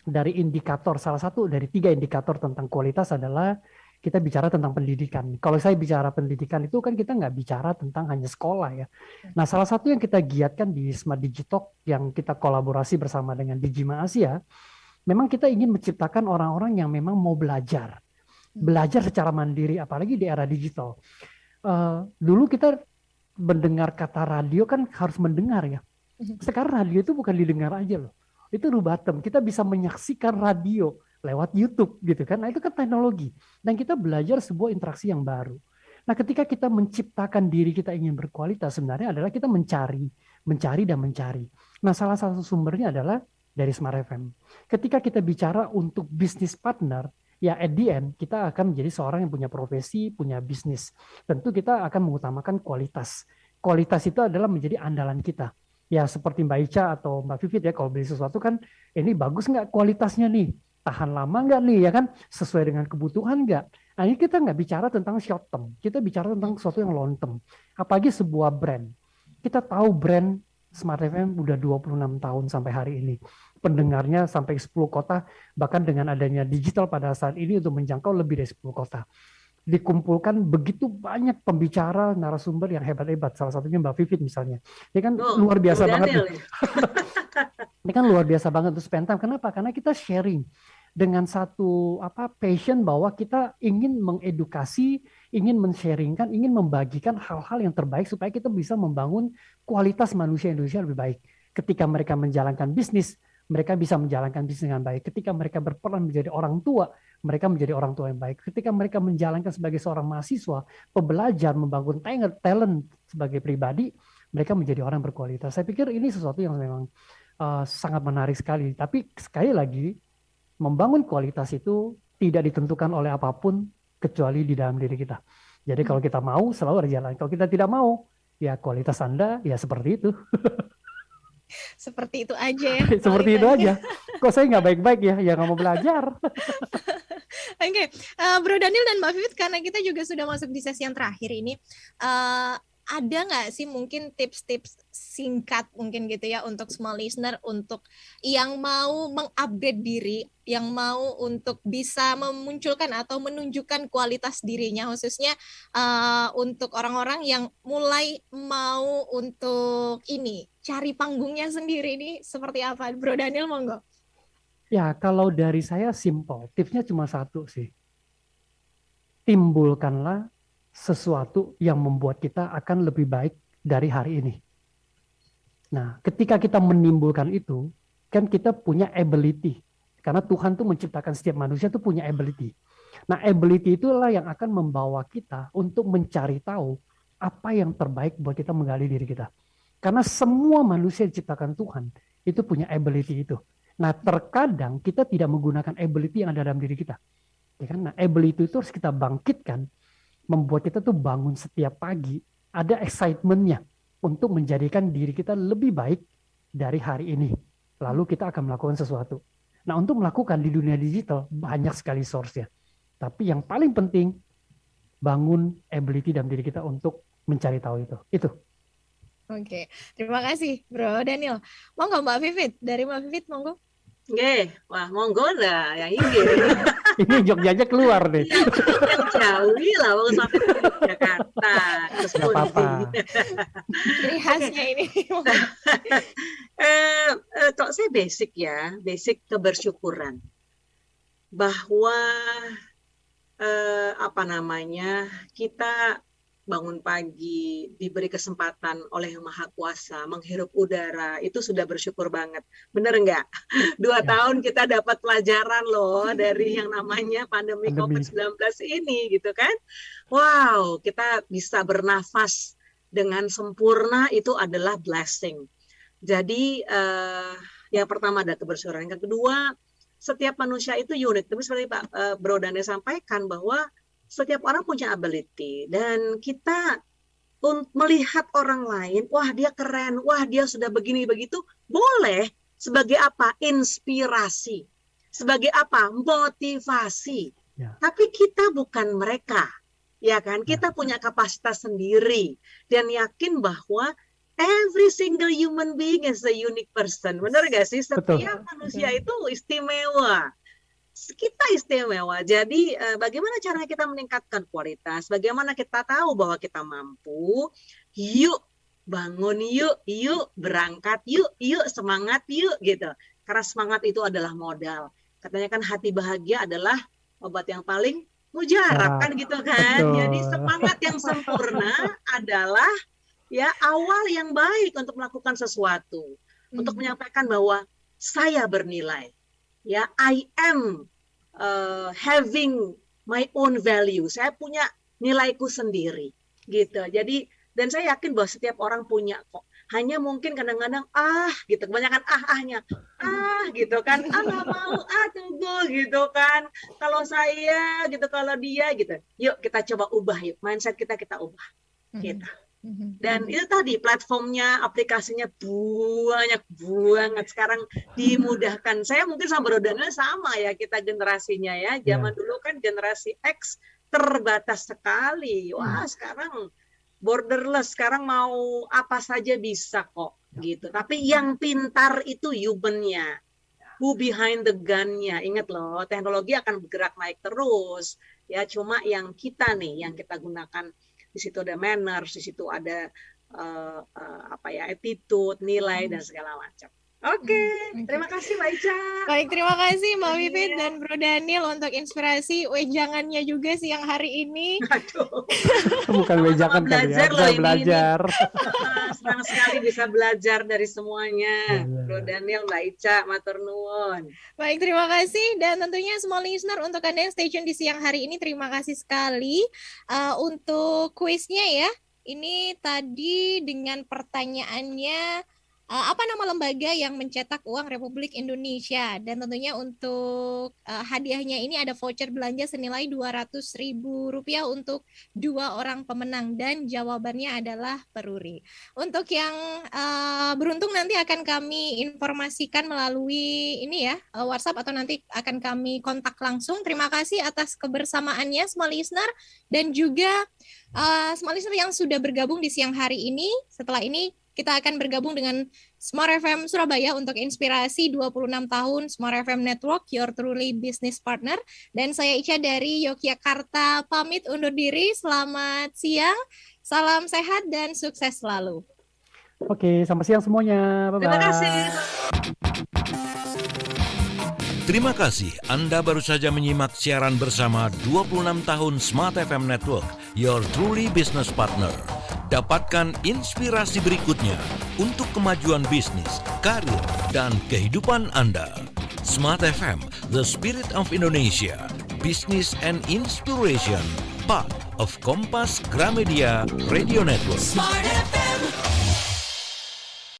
dari indikator, salah satu dari 3 indikator tentang kualitas adalah kita bicara tentang pendidikan. Kalau saya bicara pendidikan itu kan kita nggak bicara tentang hanya sekolah ya. Nah, salah satu yang kita giatkan di Smart Digitalk yang kita kolaborasi bersama dengan Digima Asia, memang kita ingin menciptakan orang-orang yang memang mau belajar secara mandiri, apalagi di era digital. Dulu kita mendengar kata radio kan harus mendengar ya. Sekarang radio itu bukan didengar aja loh. Itu rubatem. Kita bisa menyaksikan radio lewat YouTube gitu kan. Nah, itu kan teknologi. Dan kita belajar sebuah interaksi yang baru. Nah, ketika kita menciptakan diri kita ingin berkualitas, sebenarnya adalah kita mencari. Nah, salah satu sumbernya adalah dari Smart FM. Ketika kita bicara untuk bisnis partner, ya at the end kita akan menjadi seorang yang punya profesi, punya bisnis. Tentu kita akan mengutamakan kualitas. Kualitas itu adalah menjadi andalan kita. Ya seperti Mbak Ica atau Mbak Vivit ya, kalau beli sesuatu kan ini bagus nggak kualitasnya nih? Tahan lama nggak nih ya kan? Sesuai dengan kebutuhan nggak? Nah, ini kita nggak bicara tentang short term. Kita bicara tentang sesuatu yang long term. Apalagi sebuah brand. Kita tahu brand Smart FM udah 26 tahun sampai hari ini. Pendengarnya sampai 10 kota, bahkan dengan adanya digital pada saat ini untuk menjangkau lebih dari 10 kota. Dikumpulkan begitu banyak pembicara, narasumber yang hebat-hebat. Salah satunya Mbak Vivit misalnya. Ini kan luar biasa banget. Ini kan luar biasa banget untuk spend time. Kenapa? Karena kita sharing dengan satu passion bahwa kita ingin mengedukasi, ingin men-sharingkan, ingin membagikan hal-hal yang terbaik supaya kita bisa membangun kualitas manusia Indonesia lebih baik. Ketika mereka menjalankan bisnis, mereka bisa menjalankan bisnis dengan baik. Ketika mereka berperan menjadi orang tua, mereka menjadi orang tua yang baik. Ketika mereka menjalankan sebagai seorang mahasiswa, pembelajar, membangun talent sebagai pribadi, mereka menjadi orang berkualitas. Saya pikir ini sesuatu yang memang sangat menarik sekali. Tapi sekali lagi, membangun kualitas itu tidak ditentukan oleh apapun kecuali di dalam diri kita. Jadi kalau kita mau, selalu ada jalan. Kalau kita tidak mau, ya kualitas Anda ya seperti itu. Seperti itu aja ya. Seperti itu aja. Kok saya nggak baik-baik ya? Ya nggak mau belajar. Oke, Bro Daniel dan Mbak Vivit, karena kita juga sudah masuk di sesi yang terakhir ini, ada nggak sih mungkin tips-tips singkat mungkin gitu ya untuk small listener, untuk yang mau mengupgrade diri, yang mau untuk bisa memunculkan atau menunjukkan kualitas dirinya, khususnya untuk orang-orang yang mulai mau untuk ini cari panggungnya sendiri, ini seperti apa? Bro Daniel, monggo. Ya, kalau dari saya simple, tipsnya cuma satu sih. Timbulkanlah sesuatu yang membuat kita akan lebih baik dari hari ini. Nah, ketika kita menimbulkan itu, kan kita punya ability. Karena Tuhan tuh menciptakan setiap manusia tuh punya ability. Nah, ability itulah yang akan membawa kita untuk mencari tahu apa yang terbaik buat kita menggali diri kita. Karena semua manusia diciptakan Tuhan itu punya ability itu. Nah, terkadang kita tidak menggunakan ability yang ada dalam diri kita. Ya kan? Nah, ability itu harus kita bangkitkan, membuat kita tuh bangun setiap pagi, ada excitement-nya untuk menjadikan diri kita lebih baik dari hari ini. Lalu kita akan melakukan sesuatu. Nah, untuk melakukan di dunia digital, banyak sekali source-nya. Tapi yang paling penting, bangun ability dalam diri kita untuk mencari tahu itu. Itu. Oke, terima kasih Bro Daniel. Monggo Mbak Vivit, dari Mbak Vivit monggo. Oke, wah monggo lah yang ini. Ini Jogjanya keluar deh. Yang jauh lah, mau sampai ke Jakarta. Gak apa-apa. Ciri khasnya ini. Kalau saya basic ya, basic kebersyukuran. Bahwa kita bangun pagi, diberi kesempatan oleh Yang Maha Kuasa, menghirup udara, itu sudah bersyukur banget. Bener nggak? 2 tahun kita dapat pelajaran loh dari yang namanya pandemi COVID-19 ini, gitu kan. Wow, kita bisa bernafas dengan sempurna, itu adalah blessing. Jadi, yang pertama ada kebersyukuran. Yang kedua, setiap manusia itu unik. Tapi seperti Pak Bro Daniel sampaikan bahwa setiap orang punya ability dan kita melihat orang lain, wah dia keren, wah dia sudah begini begitu, boleh sebagai apa? Inspirasi. Sebagai apa? Motivasi. Tapi kita bukan mereka. Ya kan? Kita punya kapasitas sendiri dan yakin bahwa every single human being is a unique person. Benar gak sih? Setiap manusia itu istimewa. Kita istimewa. Jadi bagaimana caranya kita meningkatkan kualitas? Bagaimana kita tahu bahwa kita mampu? Yuk bangun yuk, yuk berangkat yuk, yuk semangat yuk gitu. Karena semangat itu adalah modal. Katanya kan hati bahagia adalah obat yang paling mujarab kan gitu kan. Betul. Jadi semangat yang sempurna adalah ya awal yang baik untuk melakukan sesuatu. Untuk menyampaikan bahwa saya bernilai. Ya, I am having my own value. Saya punya nilaiku sendiri gitu. Jadi dan saya yakin bahwa setiap orang punya kok. Hanya mungkin kadang-kadang gitu, kebanyakan ahnya gitu kan, nggak mau, tunggu gitu kan, kalau saya gitu, kalau dia gitu, yuk kita coba ubah yuk, mindset kita ubah gitu. Dan itu tadi platformnya, aplikasinya banyak banget sekarang dimudahkan. Saya mungkin sama Brodaniel sama ya, kita generasinya ya, zaman dulu kan generasi X terbatas sekali, wah sekarang borderless, sekarang mau apa saja bisa kok gitu. Tapi yang pintar itu human-nya, who behind the gun-nya. Ingat loh, teknologi akan bergerak naik terus ya, cuma yang kita nih yang kita gunakan, di situ ada manners, di situ ada attitude, nilai dan segala macam. Oke, terima kasih Mbak Ica. Baik, terima kasih Mbak Vivit dan Bro Daniel untuk inspirasi wejangannya juga siang hari ini. Aduh. Bukan wejangan kali ya, belajar. Senang sekali bisa belajar dari semuanya. Bro Daniel, Mbak Ica, matur nuwun. Baik, terima kasih. Dan tentunya semua listener untuk Anda yang stay tune di siang hari ini, terima kasih sekali untuk kuisnya ya. Ini tadi dengan pertanyaannya, apa nama lembaga yang mencetak uang Republik Indonesia? Dan tentunya untuk hadiahnya ini ada voucher belanja senilai Rp200.000 untuk 2 orang pemenang dan jawabannya adalah Peruri. Untuk yang beruntung nanti akan kami informasikan melalui ini ya, WhatsApp atau nanti akan kami kontak langsung. Terima kasih atas kebersamaannya semua listener dan juga semua listener yang sudah bergabung di siang hari ini. Setelah ini kita akan bergabung dengan Smart FM Surabaya untuk inspirasi 26 tahun Smart FM Network, your truly business partner. Dan saya Ica dari Yogyakarta pamit undur diri. Selamat siang, salam sehat dan sukses selalu. Oke, selamat siang semuanya. Bye-bye. Terima kasih. Terima kasih Anda baru saja menyimak siaran bersama 26 tahun Smart FM Network, your truly business partner. Dapatkan inspirasi berikutnya untuk kemajuan bisnis, karir, dan kehidupan Anda. Smart FM, the spirit of Indonesia, business and inspiration, part of Kompas Gramedia Radio Network. Smart FM.